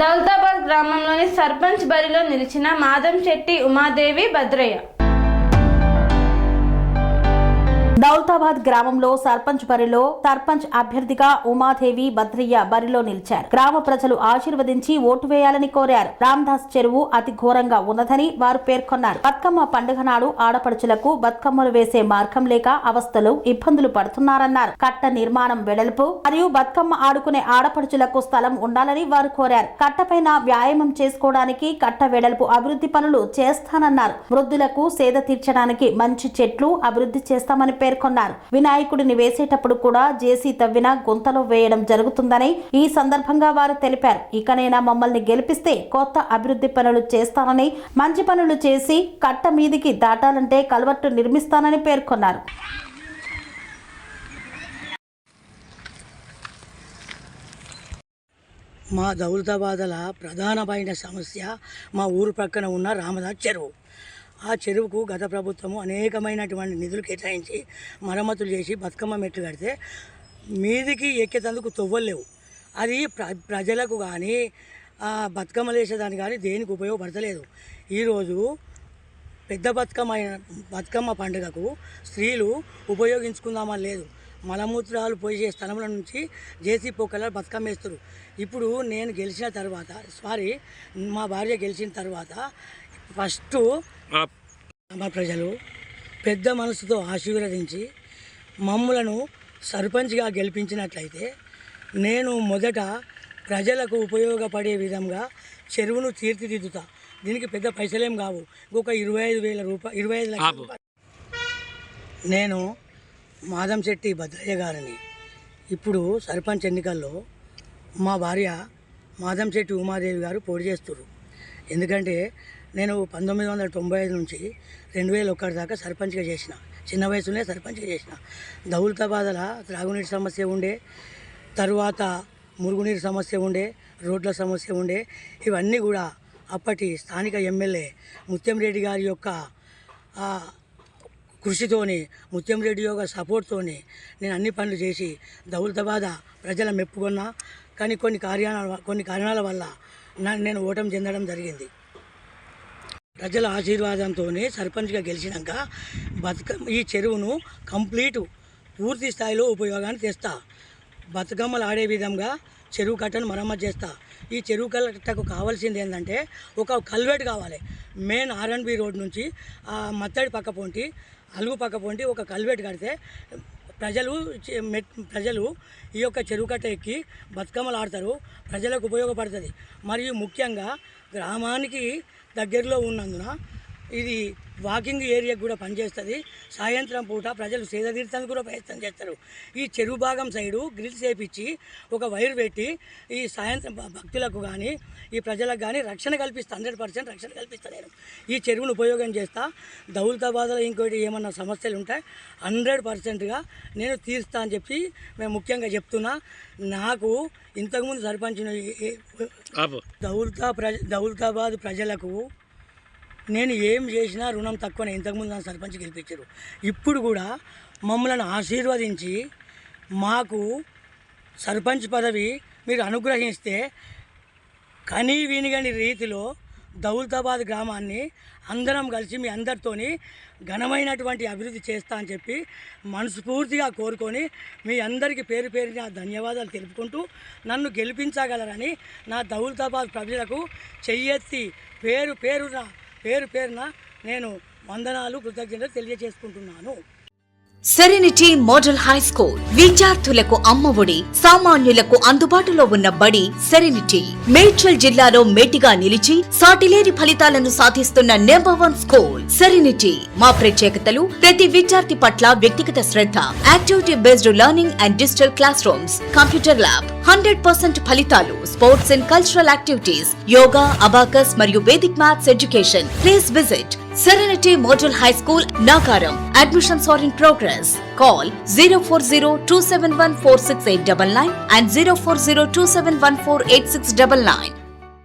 దౌలతాబాద్ గ్రామంలోని సర్పంచ్ బరిలో నిలిచిన మాదంశెట్టి ఉమాదేవి భద్రయ్య. దౌలతాబాద్ గ్రామంలో సర్పంచ్ బరిలో సర్పంచ్ అభ్యర్థిగా ఉమాదేవి భద్రయ్య బరిలో నిలిచారు. గ్రామ ప్రజలు ఆశీర్వదించి ఓటు వేయాలని కోరారు. రామదాస్ చెరువు అతి ఘోరంగా ఉన్నదని వారు పేర్కొన్నారు. బతుకమ్మ పండుగ నాడు ఆడపడుచులకు బతుకమ్మలు వేసే మార్గం లేక అవస్థలు ఇబ్బందులు పడుతున్నారన్నారు. కట్ట నిర్మాణం వెడల్పు మరియు బతుకమ్మ ఆడుకునే ఆడపడుచులకు స్థలం ఉండాలని వారు కోరారు. కట్టపైన వ్యాయామం చేసుకోవడానికి కట్ట వెడల్పు అభివృద్ధి పనులు చేస్తానన్నారు. వృద్ధులకు సేద తీర్చడానికి మంచి చెట్లు అభివృద్ధి చేస్తామని పేర్కొన్నారు. వినాయకుడిని వేసేటప్పుడు కూడా జేసీ తవ్విన గుంతలో వేయడం జరుగుతుందని ఈ సందర్భంగా వారు తెలిపారు. ఇకనైనా మమ్మల్ని గెలిపిస్తే కొత్త అభివృద్ధి పనులు చేస్తానని, మంచి పనులు చేసి కట్ట మీదికి దాటాలంటే కల్వర్టు నిర్మిస్తానని పేర్కొన్నారు. మా దౌలతాబాద్ల ప్రధానమైన సమస్య మా ఊరు ప్రక్కన ఉన్న రామదాస్ చెరువు. ఆ చెరువుకు గత ప్రభుత్వము అనేకమైనటువంటి నిధులు కేటాయించి మరమ్మతులు చేసి బతుకమ్మ మెట్లు కడితే మీదికి ఎక్కేందుకు తొవ్వలేవు. అది ప్రజలకు కానీ బతుకమ్మలు వేసేదాన్ని కానీ దేనికి ఉపయోగపడతలేదు. ఈరోజు పెద్ద బతుకమ్మ పండుగకు స్త్రీలు ఉపయోగించుకుందామని లేదు. మలమూత్రాలు పోసే స్థలంలో నుంచి జేసీ పొక్కల బతుకమ్మ వేస్తారు. ఇప్పుడు నేను గెలిచిన తర్వాత మా భార్య గెలిచిన తర్వాత ఫస్ట్ మా ప్రజలు పెద్ద మనసుతో ఆశీర్వదించి మమ్మలను సర్పంచ్గా గెలిపించినట్లయితే నేను మొదట ప్రజలకు ఉపయోగపడే విధంగా చెరువును తీర్చిదిద్దుతా. దీనికి పెద్ద పైసలేం కావు, ఇంకొక 25,000 రూపాయలు, 25 లక్షల రూపాయలు. నేను మాదంశెట్టి భద్రయ్య గారిని ఇప్పుడు సర్పంచ్ ఎన్నికల్లో మా భార్య మాదంశెట్టి ఉమాదేవి గారు పోటీ చేస్తున్నారు. ఎందుకంటే నేను 1995 నుంచి 2001 దాకా సర్పంచ్గా చేసిన. చిన్న వయసులోనే సర్పంచ్గా చేసిన. దౌలతాబాద్ల త్రాగునీటి సమస్య ఉండే, తర్వాత మురుగునీరు సమస్య ఉండే, రోడ్ల సమస్య ఉండే. ఇవన్నీ కూడా అప్పటి స్థానిక ఎమ్మెల్యే ముత్యంరెడ్డి గారి యొక్క కృషితోని, ముత్యంరెడ్డి యొక్క సపోర్ట్తోని నేను అన్ని పనులు చేసి దౌలతాబాద్ ప్రజల మెప్పుకున్నా. కానీ కొన్ని కారణాల వల్ల నేను ఓటమి చెందడం జరిగింది. ప్రజల ఆశీర్వాదంతో సర్పంచ్గా గెలిచినాక ఈ చెరువును పూర్తి స్థాయిలో ఉపయోగాన్ని తెస్తా. బతుకమ్మలు ఆడే విధంగా చెరువు కట్టను మరమ్మతు చేస్తా. ఈ చెరువు కట్టకు కావాల్సింది ఏంటంటే ఒక కల్వెట్ కావాలి. మెయిన్ R&B రోడ్ నుంచి మత్తడి పక్క పొంటి, అలుగు పక్క పొంటి ఒక కల్వెట్ కడితే ప్రజలు ఈ యొక్క చెరువు కట్ట ఎక్కి బతుకమ్మలు ఆడతారు. ప్రజలకు ఉపయోగపడుతుంది. మరియు ముఖ్యంగా గ్రామానికి దగ్గరలో ఉన్నందున ఇది వాకింగ్ ఏరియాకు కూడా పనిచేస్తుంది. సాయంత్రం పూట ప్రజలు సేద తీర్థానికి కూడా ప్రయత్నం చేస్తారు. ఈ చెరువు భాగం సైడు గ్రిల్స్ వేపించి ఒక వైర్ పెట్టి ఈ సాయంత్రం భక్తులకు కానీ ఈ ప్రజలకు కానీ రక్షణ కల్పిస్తా. 100% రక్షణ కల్పిస్తా. నేను ఈ చెరువును ఉపయోగం చేస్తా. దౌలతాబాద్లో ఇంకోటి ఏమన్నా సమస్యలు ఉంటాయి 100%గా నేను తీరుస్తా అని చెప్పి మేము ముఖ్యంగా చెప్తున్నా. నాకు ఇంతకుముందు సర్పంచ్ దౌలతాబాద్ ప్రజలకు నేను ఏం చేసినా రుణం తక్కువనే. ఇంతకుముందు నా సర్పంచ్ గెలిపించారు. ఇప్పుడు కూడా మమ్మల్ని ఆశీర్వదించి మాకు సర్పంచ్ పదవి మీరు అనుగ్రహిస్తే కనీ వినిగని రీతిలో దౌలతాబాద్ గ్రామాన్ని అందరం కలిసి మీ అందరితోని ఘనమైనటువంటి అభివృద్ధి చేస్తా అని చెప్పి మనస్ఫూర్తిగా కోరుకొని మీ అందరికీ పేరు పేరున ధన్యవాదాలు తెలుపుకుంటూ నన్ను గెలిపించగలరని నా దౌలతాబాద్ ప్రజలకు చెయ్యెత్తి పేరు పేరున నేను వందనాలు, కృతజ్ఞతలు తెలియజేసుకుంటున్నాను. సెరెనిటీ మోడల్ హై స్కూల్ విద్యార్థులకు అమ్మఒడి, సామాన్యులకు అందుబాటులో ఉన్న బడి సెరెనిటీ. మేడ్చల్ జిల్లాలో మేటిగా నిలిచి సాటిలేని ఫలితాలను సాధిస్తున్న నంబర్ 1 స్కూల్ సెరెనిటీ. మా ప్రత్యేకతలు ప్రతి విద్యార్థి పట్ల వ్యక్తిగత శ్రద్ధ, activity based learning and digital classrooms, computer lab, 100% ఫలితాలు, sports and cultural activities, yoga, abacus మరియు Vedic maths education. Please visit Serenity Model High School, Nagaram. Admissions are in progress. Call 040-271-46899 and 040-271-48699.